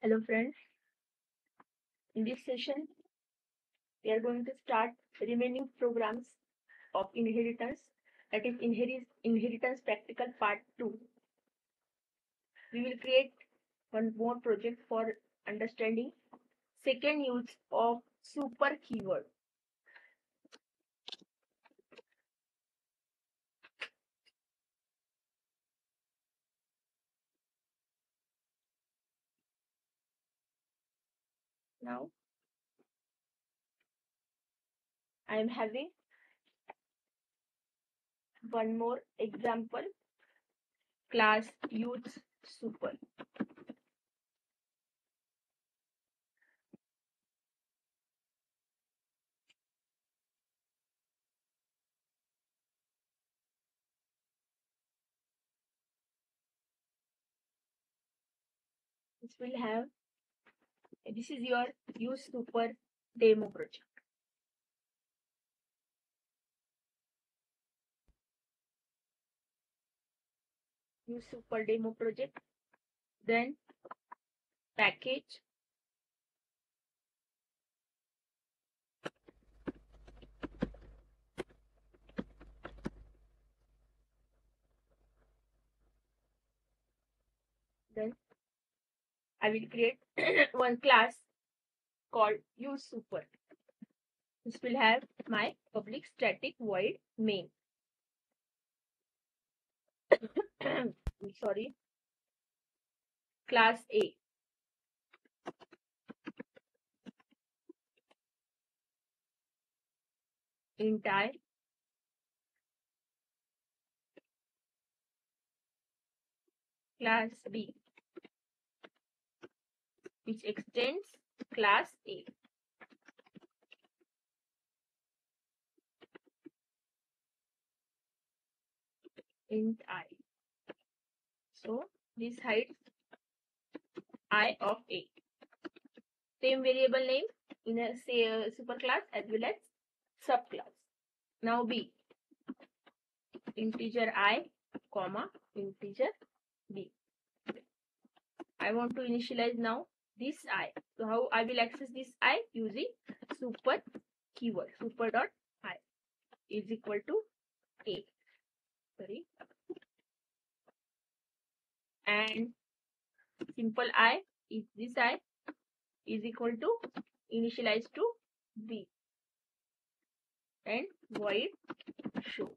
Hello friends, in this session we are going to start remaining programs of inheritance, that is inheritance practical part 2. We will create one more project for understanding second use of super keyword. Now I am having one more example, class use super. This is your use super demo project. Use super demo project, then package, then I will create one class called use super. This will have my public static void main. Sorry, class A. Entire class B, which extends class A. Int I. So this hides I of A. Same variable name in a superclass as well as subclass. Now B, integer I, comma, integer B. I want to initialize now this I. So how I will access this I? Using super keyword, super dot I is equal to A. Sorry. And simple I is this I is equal to initialize to B and void show.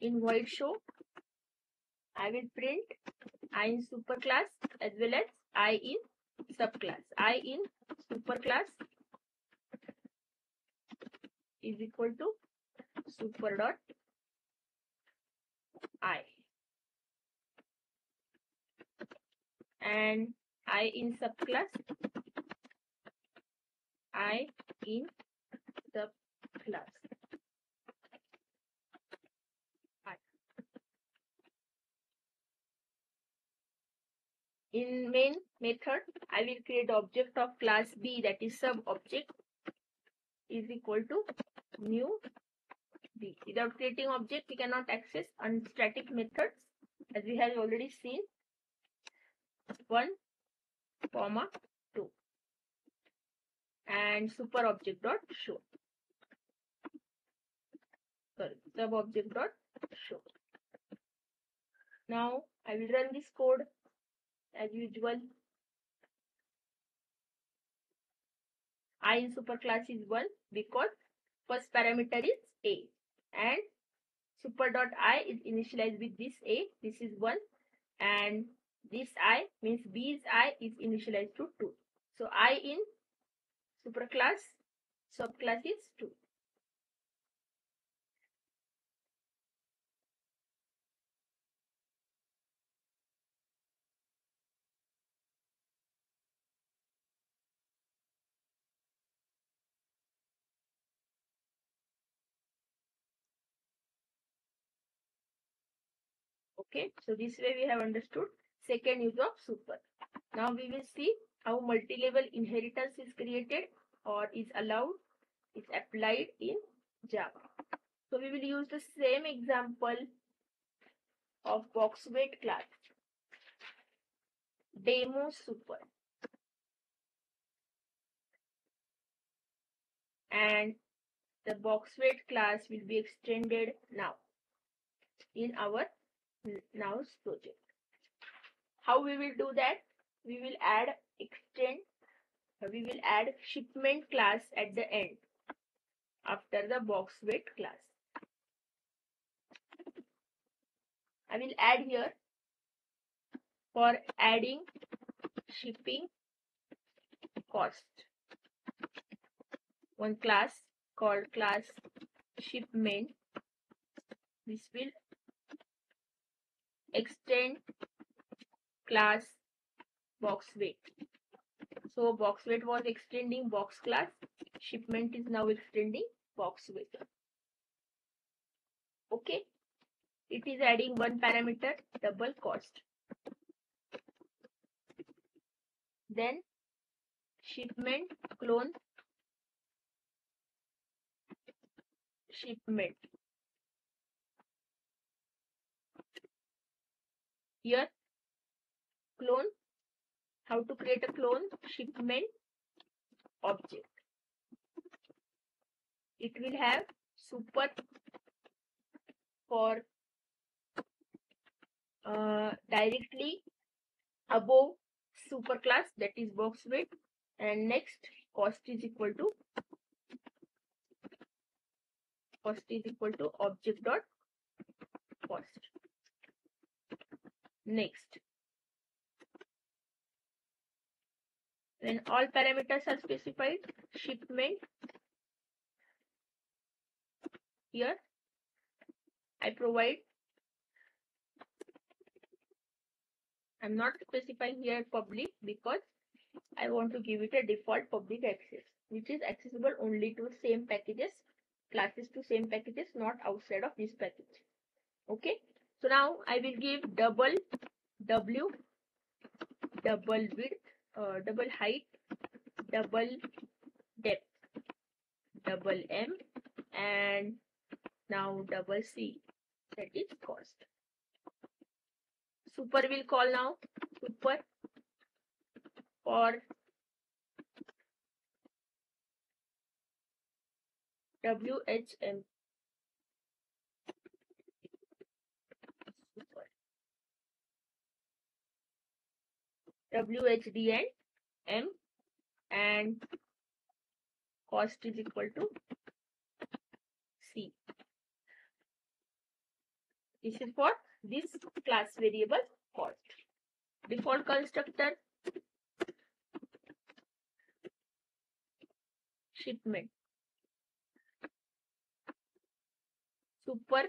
In void show, I will print I in superclass as well as I in subclass. I in superclass is equal to super dot I, and I in subclass, I in subclass. In main method, I will create object of class B, that is sub object is equal to new B. Without creating object, we cannot access unstatic methods, as we have already seen. 1, 2, and super object dot show. Sorry, sub object dot show. Now I will run this code as usual. I in superclass is 1 because first parameter is A, and super dot I is initialized with this A. This is 1, and this I means B's I is initialized to 2. So I in superclass subclass is 2. Okay, so this way we have understood second use of super. Now we will see how multi-level inheritance is created or is allowed, is applied in Java. So we will use the same example of box weight class. demo super, and the box weight class will be extended now in our now's project. How we will do that? We will add shipment class at the end after the box weight class. I will add here for adding shipping cost one class called class shipment. This will extend class box weight. So box weight was extending box class, shipment is now extending box weight. Okay, it is adding one parameter, double cost. Then shipment clone shipment. Here clone, how to create a clone? Shipment object. It will have super for directly above super class, that is box weight, and next cost is equal to object dot cost. Next, when all parameters are specified, shipment, here I provide, I'm not specifying here public because I want to give it a default public access, which is accessible only to same packages, classes to same packages, not outside of this package. Okay, so now I will give double W, double width, double height, double depth, double M, and now double C, that is cost. Super will call now, super for WHM, super, WHD and M, and cost is equal to C. This is for this class variable cost. Default constructor shipment, super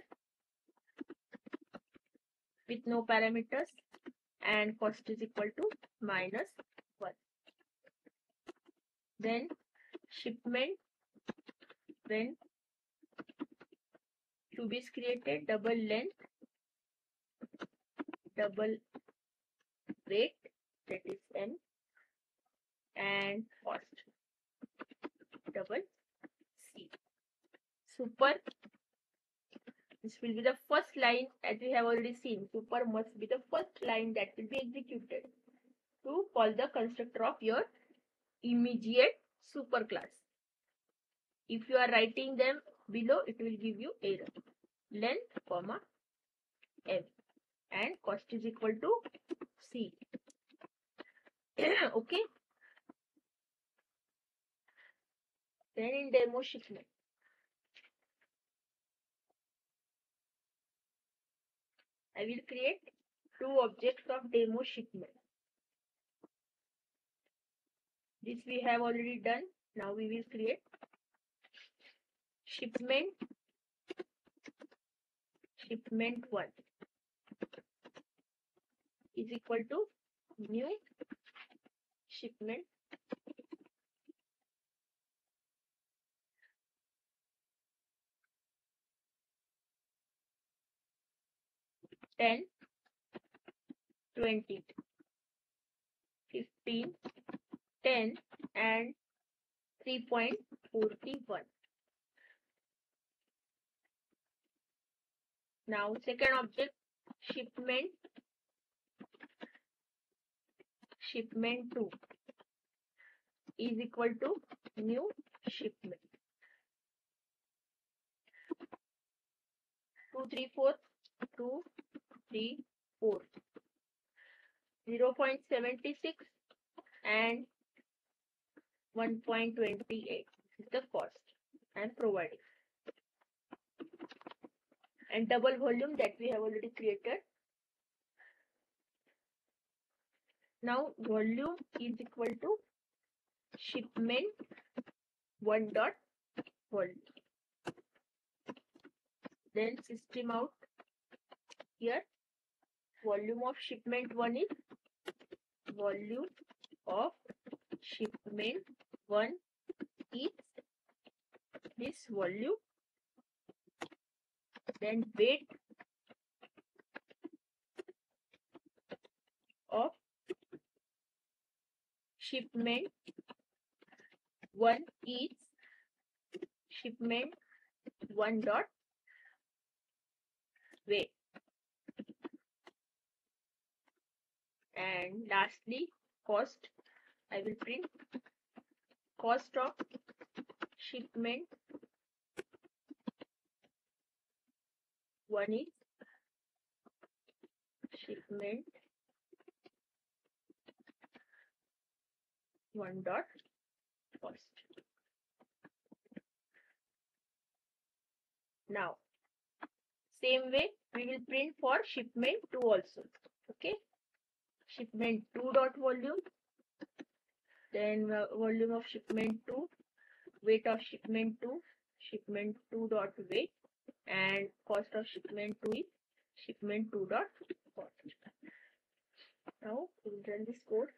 with no parameters, and cost is equal to -1. Then shipment, when cube is created, double length, double weight, that is M, and cost, double C. Super, this will be the first line, as we have already seen. Super must be the first line that will be executed to call the constructor of your immediate super class. If you are writing them below, it will give you error. Length, comma, M, and cost is equal to C. Okay. Then in demo shipment, I will create two objects of demo shipment. This we have already done. Now we will create shipment 1 is equal to new shipment ten, 20, 15, 10, and 3.41. Now second object shipment shipment 2 is equal to new shipment. 234 234 0.76 and 1.28 is the cost I am providing, and double volume that we have already created. Now volume is equal to shipment 1 dot volume. Then system out here. Volume of shipment 1 is volume of shipment 1 is this volume. Then weight of shipment 1 is shipment 1 dot weight. And lastly, cost. I will print cost of shipment 1 is shipment 1 dot cost. Now, same way we will print for shipment 2 also. Okay, shipment 2 dot volume, then volume of shipment 2, weight of shipment 2 dot weight, and cost of shipment 2 is shipment 2 dot cost. Now we will run this code.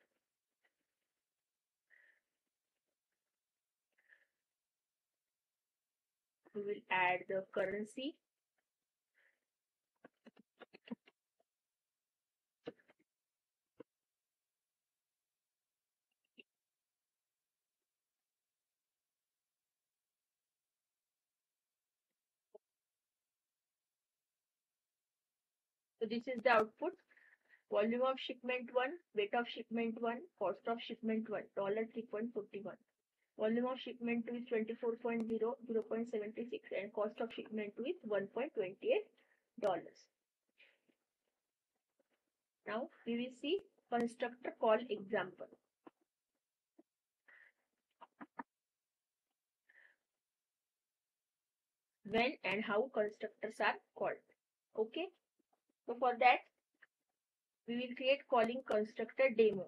We will add the currency. So this is the output. Volume of shipment 1, weight of shipment 1, cost of shipment 1, $3.41. Volume of shipment 2 is 24.0, 0.76, and cost of shipment 2 is $1.28. Now we will see constructor call example. When and how constructors are called. Okay. So for that, we will create calling constructor demo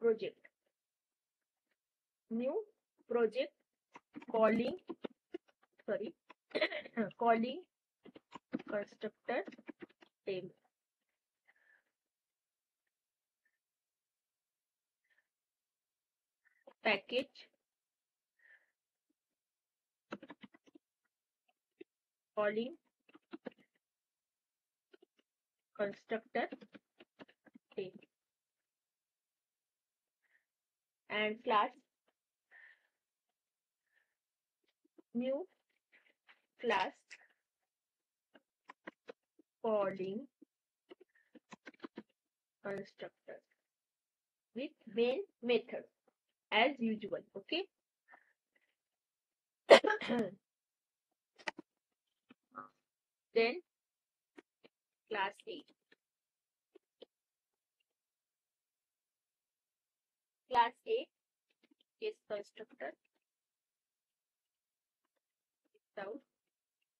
project. New project calling calling constructor demo. Package calling constructor demo, and class new class calling constructor with main method as usual. Okay. Then class A. Class A is constructor without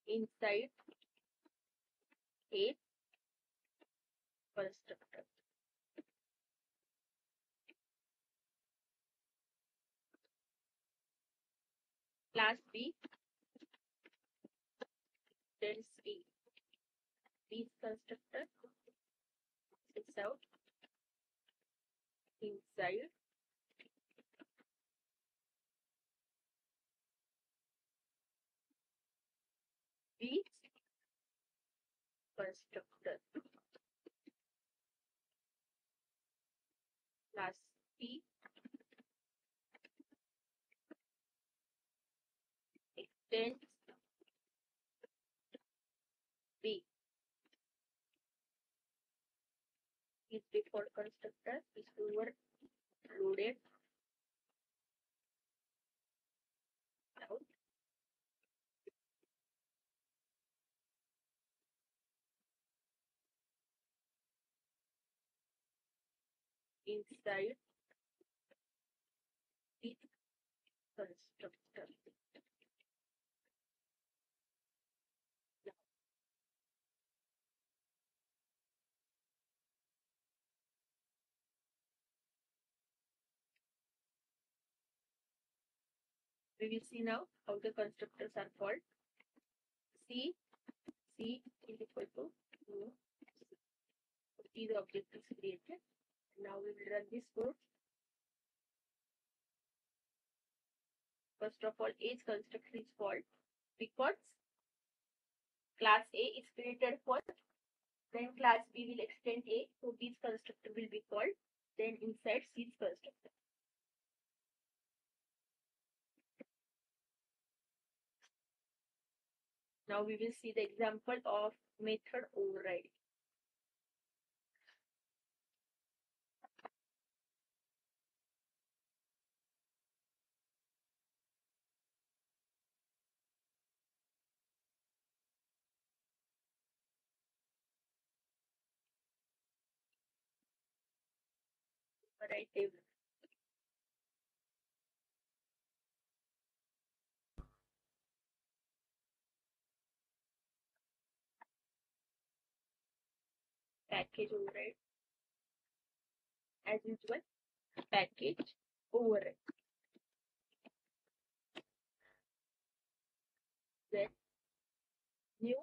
inside a constructor. Class B, then C. B's constructor sits out inside B's constructor. Class B extends B is before default constructor is overloaded. Now inside this constructor, we will see now how the constructors are called. C is equal to new. See, the object is created. Now we will run this code. First of all, age constructor is called because class A is created first, then class B will extend A, so this constructor will be called, then inside C's constructor. Now we will see the example of method overriding. Override table. Package override. As usual, package override. Then new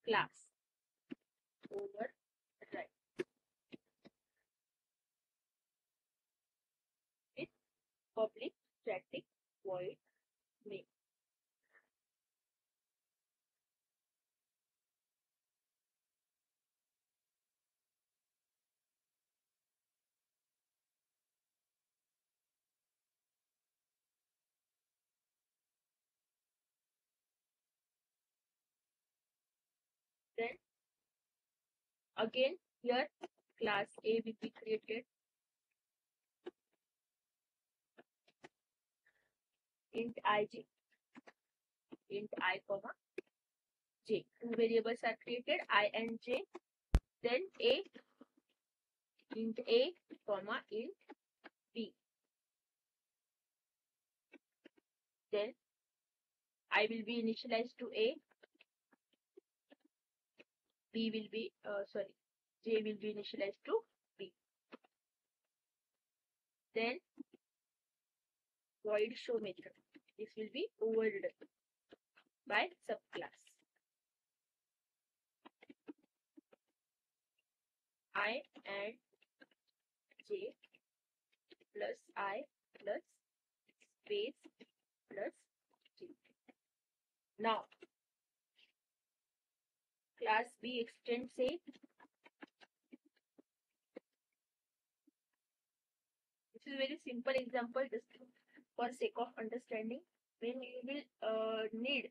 class override. With public static void main. Then again here class A will be created. Int ij, int I comma j. Two variables are created, I and j. Then int a comma int b. Then I will be initialized to a, b will be j will be initialized to b. Then void show method. This will be overridden by subclass. I and j plus I plus space plus j. Now class B extends A. This is a very simple example just for sake of understanding. When you will need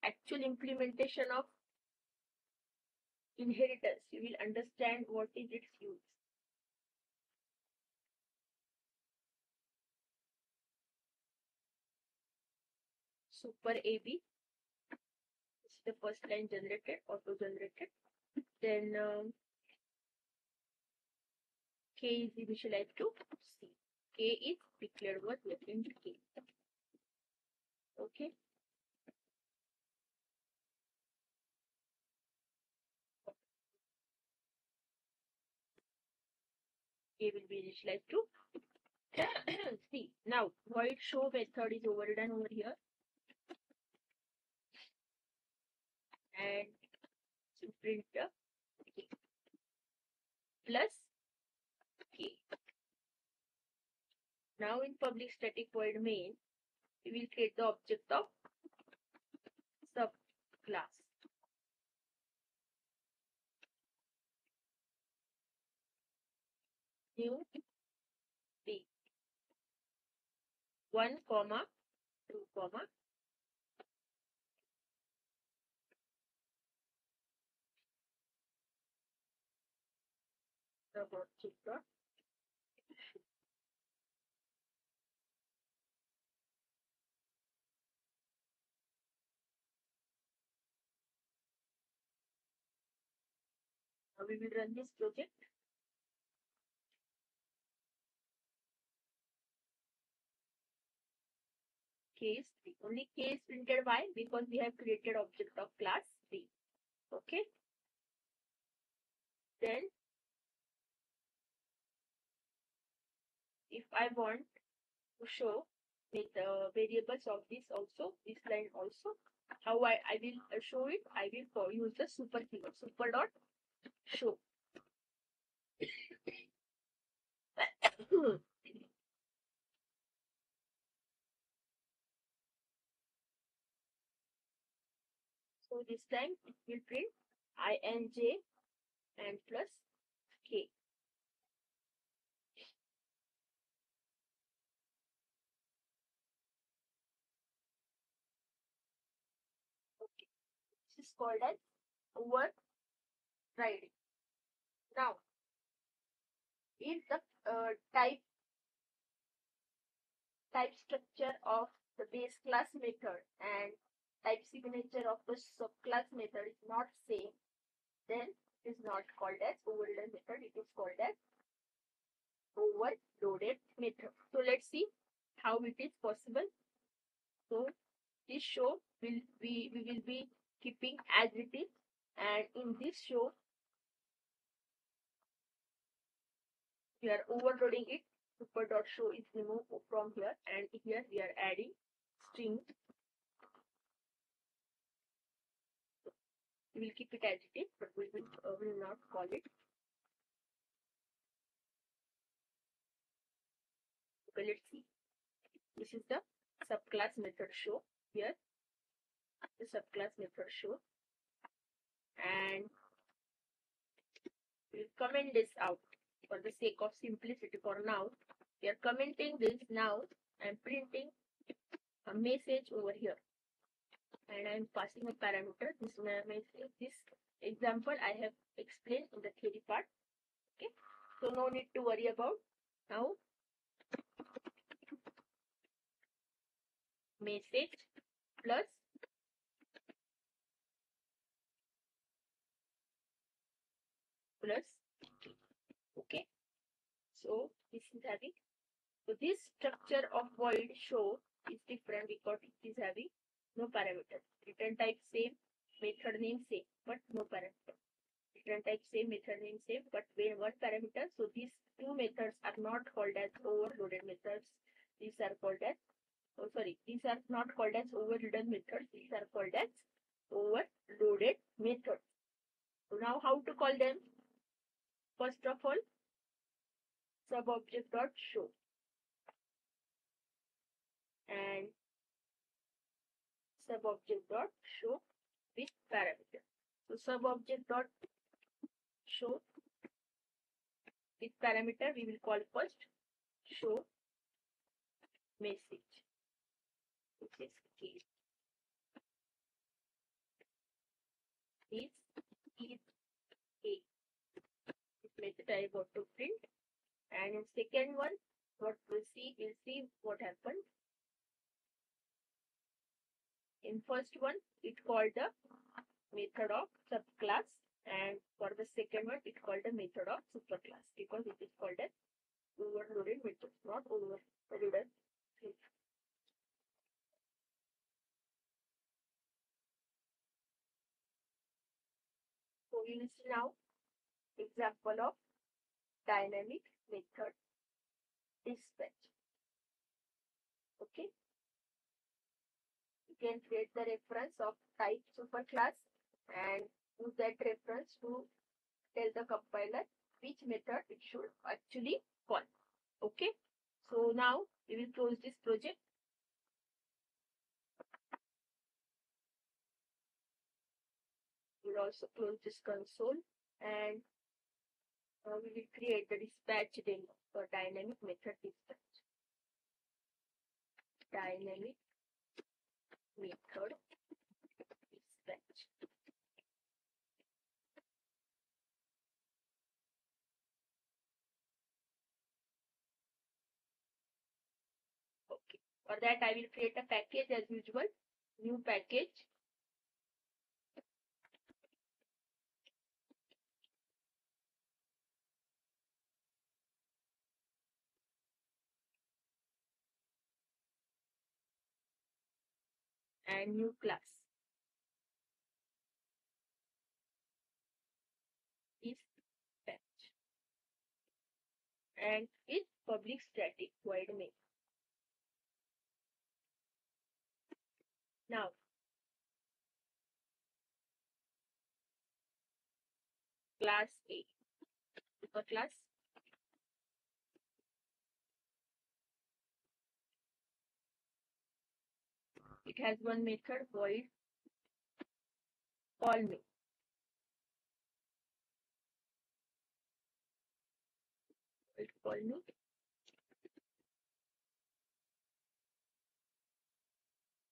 actual implementation of inheritance, you will understand what is its use. Super AB is the first line generated, auto generated. Then K is initialized to C. K is declared what int K. Okay. K will be initialized to C. Now void show method is overdone over here. And to print K plus K. Now in public static void main, we will create the object of subclass. New B 1, 2, subobject dot now we will run this project. Case 3. Only case printed. Why? Because we have created object of class 3. Okay. Then if I want to show with variables of this also, this line also, how I will show it, I will use the super keyword, super dot show. So this time it will print INJ and plus K. Okay. This is called as overriding. Now, if the type structure of the base class method and type signature of the subclass method is not same, then it is not called as overridden method. It is called as overloaded method. So let's see how it is possible. So this show we will be keeping as it is, and in this show we are overloading it. Super dot show is removed from here, and here we are adding string. We will keep it as it is, but we will not call it. Okay, let's see. This is the subclass method show here. The subclass method show, and we'll comment this out for the sake of simplicity. For now, we are commenting this. Now I'm printing a message over here, and I'm passing a parameter. This message, this example I have explained in the theory part. Okay, so no need to worry about. Now message plus okay. So this is having, so this structure of void show is different because it is having no parameter. Return type same, method name same, but no parameter. Return type same, method name same, but when one parameter. So these two methods are not called as overloaded methods. These are called as, oh sorry, these are not called as overridden methods. These are called as overloaded methods. So now how to call them? First of all, subobject dot show, and subobject dot show with parameter. So subobject dot show with parameter we will call first show message, which is case. Is a. This method I got to print, and in second one, what we'll see what happened. In first one, it called the method of subclass, and for the second one, it called the method of superclass because it is called as overloaded method, not overridden. So we will see now example of dynamic method dispatch. Okay. You can create the reference of type superclass and use that reference to tell the compiler which method it should actually call. Okay. So now we will close this project. We will also close this console, and we will create the dispatch demo for dynamic method dispatch. Dynamic method dispatch. For that, I will create a package as usual. New package. And new class. Is batch. And is public static void main. Now, class A. A class. It has one method void call me. Void call me.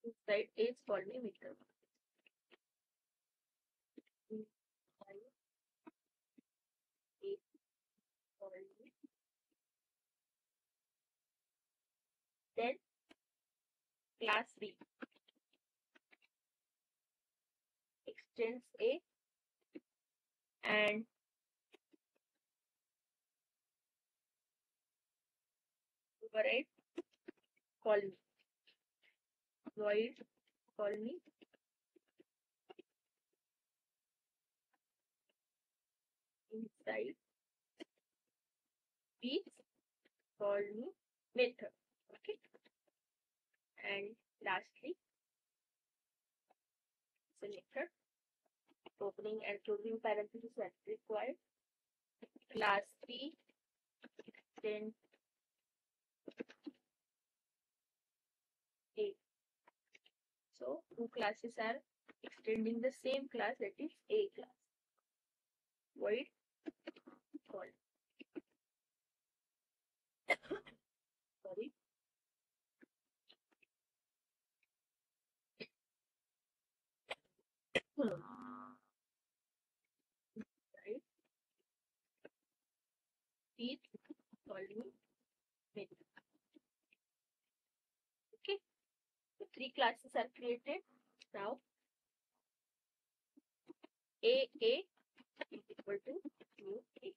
Inside is call me method. Inside is call me. Then class B extends A and override call me. Void call me. Inside is call me method. Okay. And lastly, it's a method. Opening and closing parentheses as required. Class B then A. So two classes are extending the same class, that is A class. Void call. Sorry. Right. Is call me method. Okay. So three classes are created. Now A is equal to new A.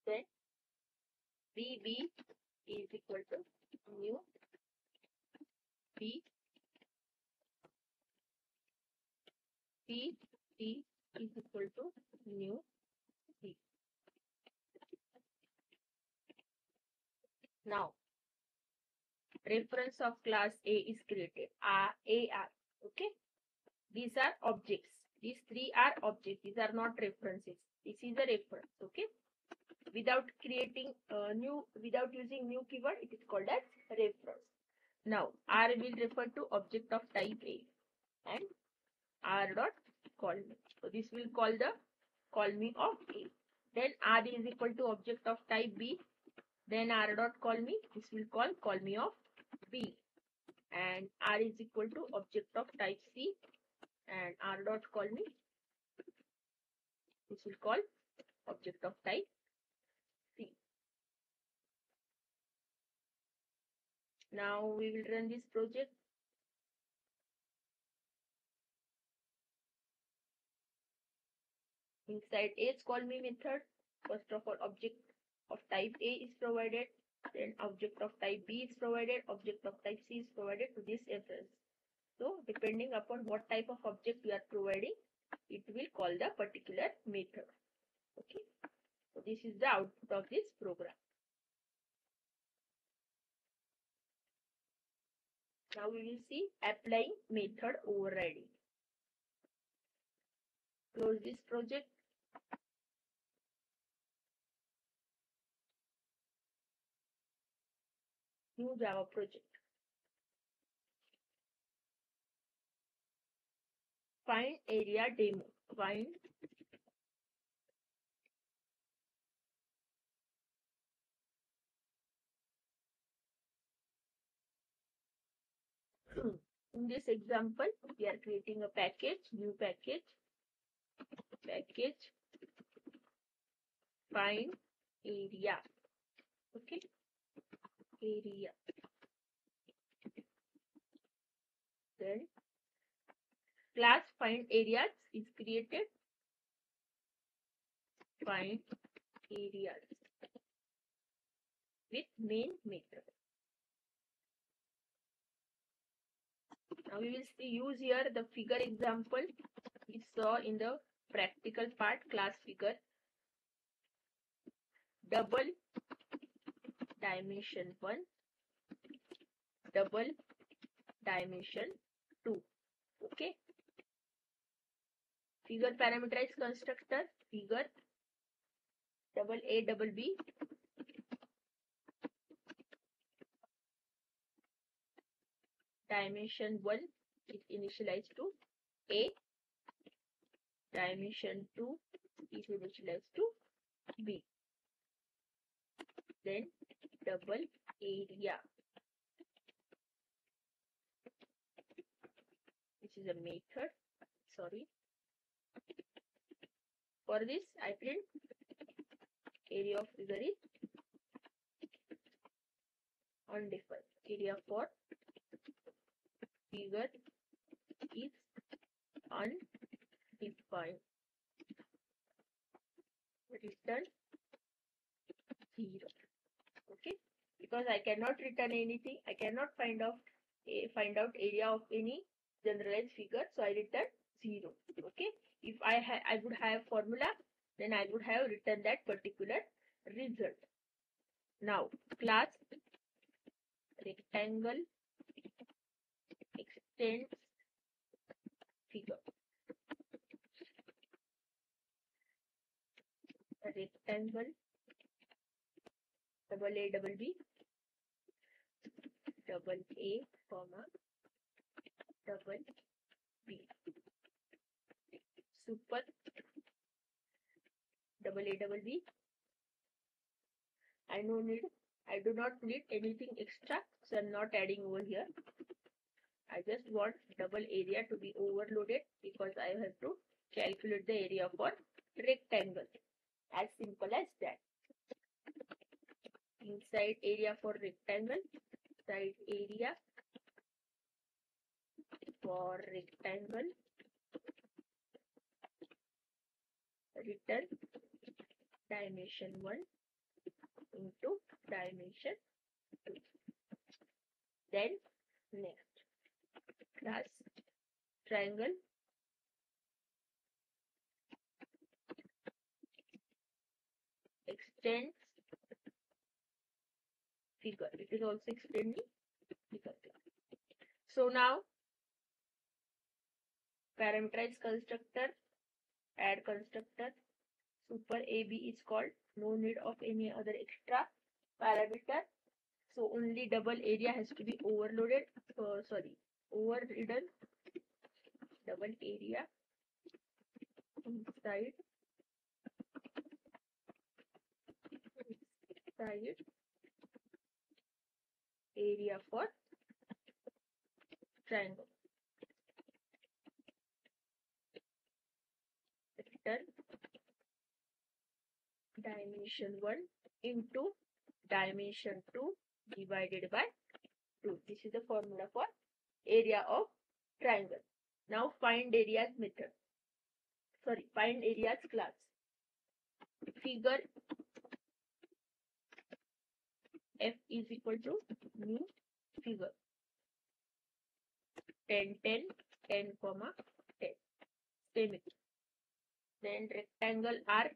Then B is equal to new B. C is equal to new C. Now reference of class A is created. AR. Okay. These are objects. These three are objects. These are not references. This is a reference. Okay. Without using new keyword, it is called as reference. Now R will refer to object of type A and R dot call me. So this will call me of A. Then R is equal to object of type B. Then R dot call me. This will call me of B. And R is equal to object of type C. And R dot call me. This will call object of type C. Now we will run this project. Inside A's call me method, first of all, object of type A is provided. Then object of type B is provided. Object of type C is provided to this reference. So depending upon what type of object you are providing, it will call the particular method. Okay. So this is the output of this program. Now we will see applying method overriding. Close this project. New Java project. Find area demo. Find in this example, we are creating a package, new package, find area. Okay, area. Then class find areas is created. Find areas with main method. Now we will use here the figure example we saw in the practical part, class figure. Double dimension 1, double dimension 2. Okay. Figure parameterized constructor, figure double A double B, dimension 1 is initialized to A, dimension 2 is initialized to B. Then double area. This is a method. Sorry. For this, I print area of figure is undefined. Area for figure is undefined. Return 0. Okay, because I cannot return anything. I cannot find out area of any generalized figure, so I return 0. Okay, if I would have formula, then I would have written that particular result. Now class rectangle extends figure. A rectangle double A double B, double A comma double B, super double A double B. I do not need anything extra, so I'm not adding over here. I just want double area to be overloaded because I have to calculate the area for rectangle. As simple as that. Inside area for rectangle, side area for rectangle, return dimension 1 into dimension 2. Then next class triangle extends figure. It is also extending figure. So now parameterized constructor, add constructor, super AB is called. No need of any other extra parameter. So only double area has to be overloaded. Overridden. Double area inside area for triangle. Return dimension 1 into dimension 2 divided by 2. This is the formula for area of triangle. Now find areas method. Find areas class. Figure F is equal to new figure 10 10 10 comma 10. Same. Then rectangle R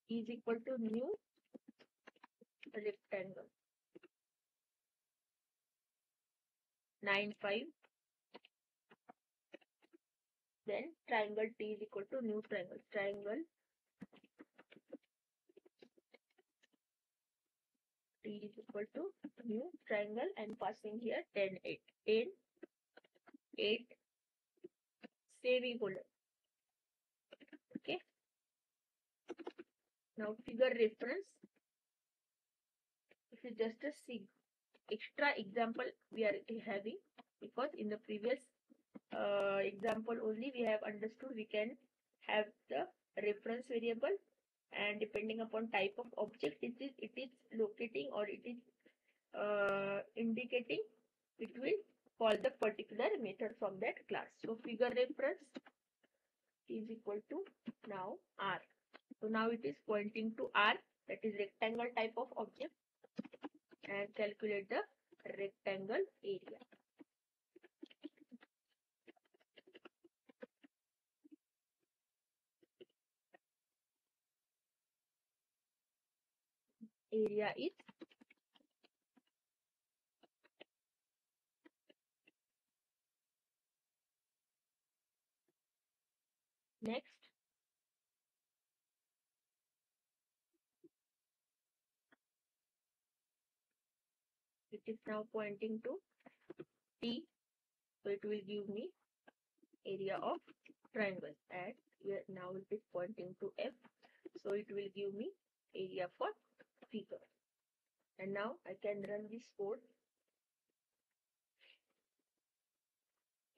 is equal to new rectangle 9 5. Then triangle T is equal to new triangle. Triangle T is equal to new triangle and passing here 10 8. 10 8 semicolon. Okay. Now figure reference. This is just a extra example we are having, because in the previous example only we have understood we can have the reference variable and depending upon type of object it is locating or it is indicating, it will call the particular method from that class. So figure reference is equal to now R. So now it is pointing to R, that is rectangle type of object, and calculate the rectangle area. Area is next. It is now pointing to T, so it will give me area of triangle, and here now it is pointing to F, so it will give me area for figure. And now I can run this code.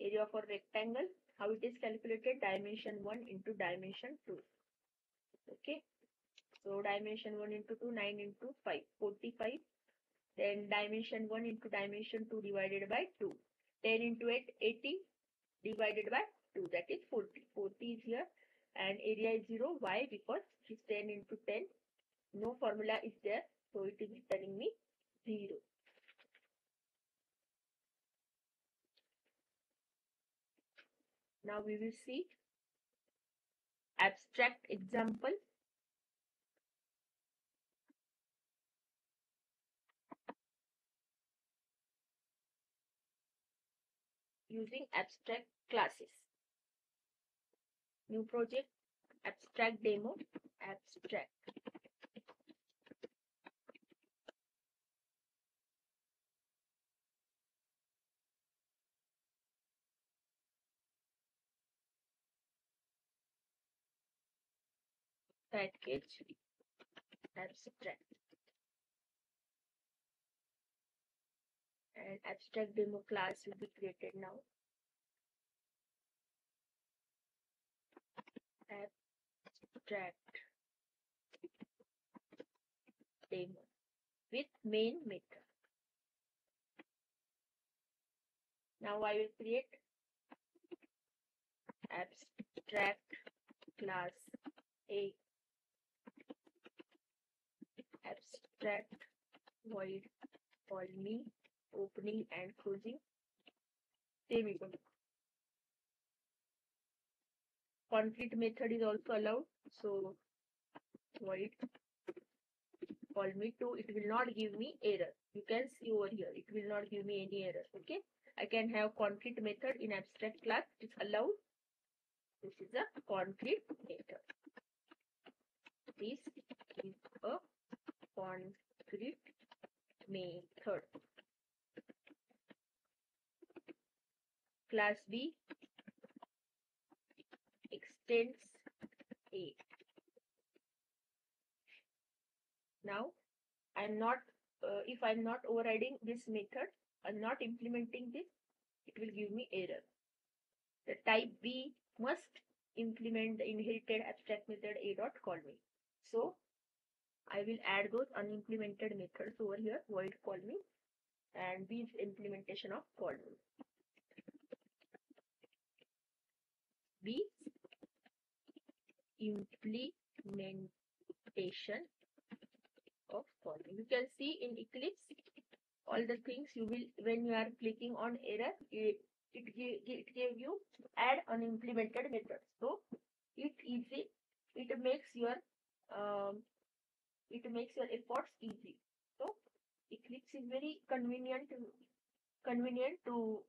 Area for rectangle, how it is calculated? Dimension 1 into dimension 2. Okay, so dimension 1 into 2, 9 into 5, 45. Then dimension 1 into dimension 2 divided by 2. 10 into 8, 80 divided by 2, that is 40. 40 is here, and area is 0. Why? Because it is 10 into 10. No formula is there, so it is telling me 0. Now we will see abstract example. Using abstract classes. New project, abstract demo, abstract. Package, abstract. And abstract demo class will be created now. Abstract demo with main method. Now I will create abstract class A, abstract void call me, opening and closing semicolon. Concrete method is also allowed, so void call me 2, it will not give me error. You can see over here, it will not give me any error. Okay, I can have concrete method in abstract class, it is allowed. This is a concrete method. This is a concrete method. Class B extends A. Now I'm not, if I'm not overriding this method, I'm not implementing this, it will give me error. The type B must implement the inherited abstract method A dot call me. So I will add those unimplemented methods over here, void call me, and B is implementation of call me. B implementation of call me. You can see in Eclipse all the things you will, when you are clicking on error, it gave you add unimplemented method. So it makes your efforts easy. So Eclipse is very convenient to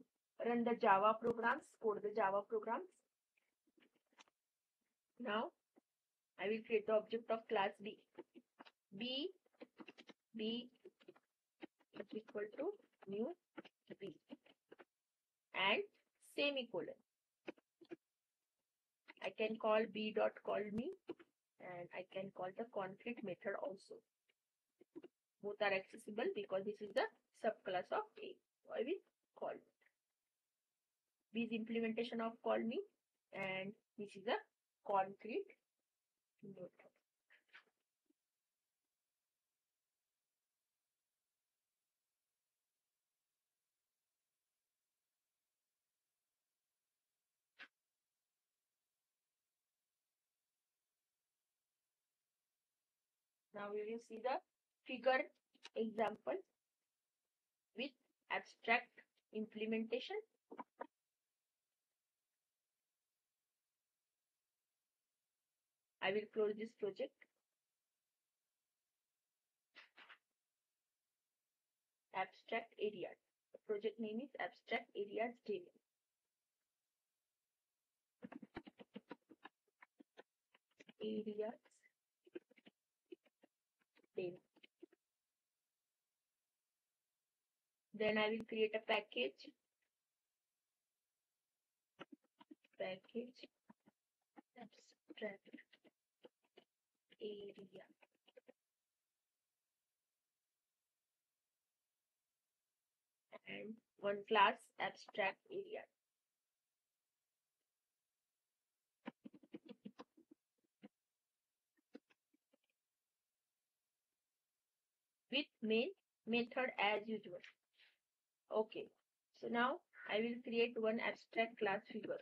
run the Java programs, code the Java programs. Now I will create the object of class B. B is equal to new B and semicolon. I can call B dot call me, and I can call the concrete method also. Both are accessible because this is the subclass of A. So I will call B is implementation of call me, and this is a concrete method. Now we will see the figure example with abstract implementation. I will close this project. Abstract areas. The project name is abstract areas demo. Areas demo. Then I will create a package. Package abstract area. And one class abstract area. With main method as usual. Okay. So now I will create one abstract class figure.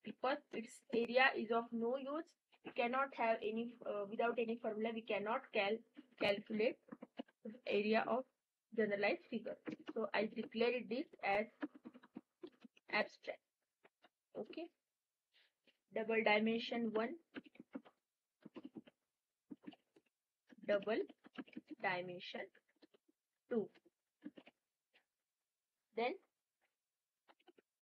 Because its area is of no use, we cannot have any without any formula. We cannot calculate area of generalized figure. So I declared this as abstract. Okay. Double dimension 1, double dimension 2. Then